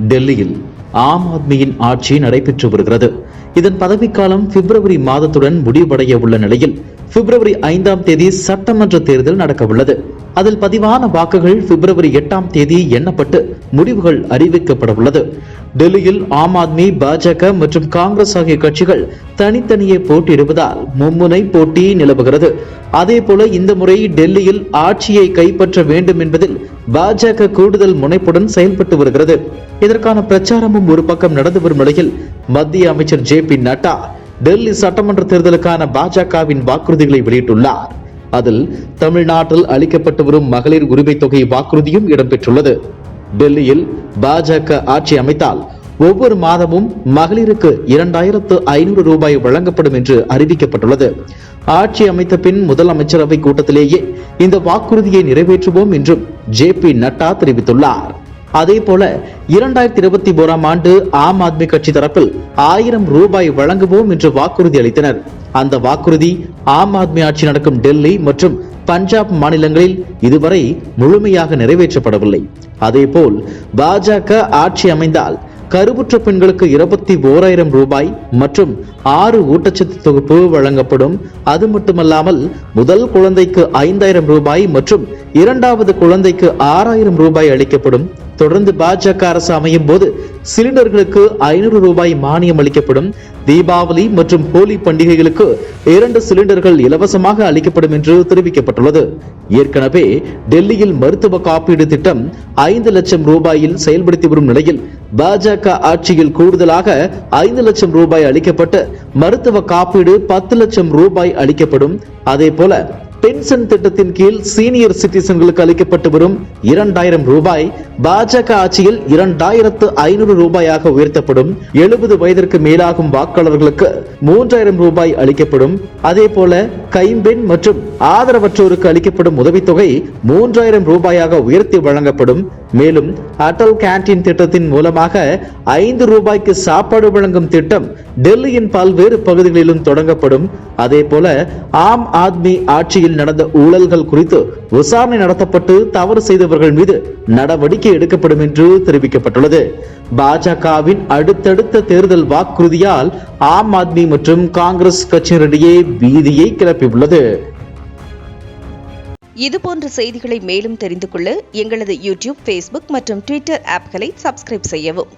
டெல்லியில் ஆம் ஆத்மியின் ஆட்சி நடைபெற்று வருகிறது. இதன் பதவிக்காலம் பிப்ரவரி மாதத்துடன் முடிவடைய உள்ள நிலையில் பிப்ரவரி 5ஆம் தேதி சட்டமன்ற தேர்தல் நடக்க உள்ளது. அதில் பதிவான வாக்குகள் பிப்ரவரி 8ஆம் தேதி எண்ணப்பட்டு முடிவுகள் அறிவிக்கப்பட உள்ளது. டெல்லியில் ஆம் ஆத்மி, பாஜக மற்றும் காங்கிரஸ் ஆகிய கட்சிகள் தனித்தனியே போட்டியிடுவதால் மும்முனை போட்டி நிலவுகிறது. அதேபோல இந்த முறை டெல்லியில் ஆட்சியை கைப்பற்ற வேண்டும் என்பதில் பாஜக கூடுதல் முனைப்புடன் செயல்பட்டு வருகிறது. இதற்கான பிரச்சாரமும் ஒரு பக்கம் நடந்து வரும் நிலையில் மத்திய அமைச்சர் ஜே.பி. நட்டா டெல்லி சட்டமன்ற தேர்தலுக்கான பாஜகவின் வாக்குறுதிகளை வெளியிட்டுள்ளார். அதில் தமிழ்நாட்டில் அளிக்கப்பட்டு வரும் மகளிர் உரிமை தொகை வாக்குறுதியும் இடம்பெற்றுள்ளது. டெல்லியில் பாஜக ஆட்சி அமைத்தால் ஒவ்வொரு மாதமும் மகளிருக்கு 2500 ரூபாய் வழங்கப்படும் என்று அறிவிக்கப்பட்டுள்ளது. ஆட்சி அமைத்த பின் முதல் அமைச்சரவை கூட்டத்திலேயே இந்த வாக்குறுதியை நிறைவேற்றுவோம் என்றும் ஜே.பி. நட்டா தெரிவித்துள்ளார். அதேபோல 2021ஆம் ஆண்டு ஆம் ஆத்மி கட்சி தரப்பில் 1000 ரூபாய் வழங்குவோம் என்று வாக்குறுதி அளித்தனர். அந்த வாக்குறுதி ஆம் ஆத்மி ஆட்சி நடக்கும் டெல்லி மற்றும் பஞ்சாப் மாநிலங்களில் இதுவரை முழுமையாக நிறைவேற்றப்படவில்லை. அதேபோல் பாஜக ஆட்சி அமைந்தால் கருவுற்ற பெண்களுக்கு 21,000 ரூபாய் மற்றும் 6 ஊட்டச்சத்து தொகுப்பு வழங்கப்படும். அது மட்டுமல்லாமல் முதல் குழந்தைக்கு 5,000 ரூபாய் மற்றும் இரண்டாவது குழந்தைக்கு 6,000 ரூபாய் அளிக்கப்படும். தொடர்ந்து பாஜக அரசு அமையும் போது சிலிண்டர்களுக்கு 500 ரூபாய் மானியம் அளிக்கப்படும். தீபாவளி மற்றும் ஹோலி பண்டிகைகளுக்கு 2 சிலிண்டர்கள் இலவசமாக அளிக்கப்படும் என்று தெரிவிக்கப்பட்டுள்ளது. ஏற்கனவே டெல்லியில் மருத்துவ காப்பீடு திட்டம் 5 லட்சம் ரூபாயில் செயல்படுத்தி வரும் நிலையில் பாஜக ஆட்சியில் கூடுதலாக 5 லட்சம் ரூபாய் அளிக்கப்பட்டு மருத்துவ காப்பீடு 10 லட்சம் ரூபாய் அளிக்கப்படும். அதே போல பென்ஷன் திட்டத்தின் கீழ் சீனியர் சிட்டிசன்களுக்கு அளிக்கப்பட்டு வரும் 2000 ரூபாய் பாஜக ஆட்சியில் 2500 ரூபாயாக உயர்த்தப்படும். 70 வயதிற்கு மேலாகும் வாக்காளர்களுக்கு 3000 ரூபாய் அளிக்கப்படும். அதே போல கைம்பெண் மற்றும் ஆதரவற்றோருக்கு அளிக்கப்படும் உதவித்தொகை 3000 ரூபாயாக உயர்த்தி வழங்கப்படும். மேலும் அடல் கேண்டீன் திட்டத்தின் மூலமாக 5 ரூபாய்க்கு சாப்பாடு வழங்கும் திட்டம் டெல்லியின் பல்வேறு பகுதிகளிலும் தொடங்கப்படும். அதே போல ஆம் ஆத்மி ஆட்சியில் நடந்த ஊழல்கள் குறித்து விசாரணை நடத்தப்பட்டு தவறு செய்தவர்கள் மீது நடவடிக்கை எடுக்கப்படும் என்று தெரிவிக்கப்பட்டுள்ளது. பாஜகவின் அடுத்தடுத்த தேர்தல் வாக்குறுதியால் ஆம் ஆத்மி மற்றும் காங்கிரஸ் கட்சியினரிடையே பீதியை கிளப்பியுள்ளது. இதுபோன்ற செய்திகளை மேலும் தெரிந்து கொள்ள எங்களது யூடியூப், Facebook மற்றும் Twitter ஆப்களை சப்ஸ்கிரைப் செய்யவும்.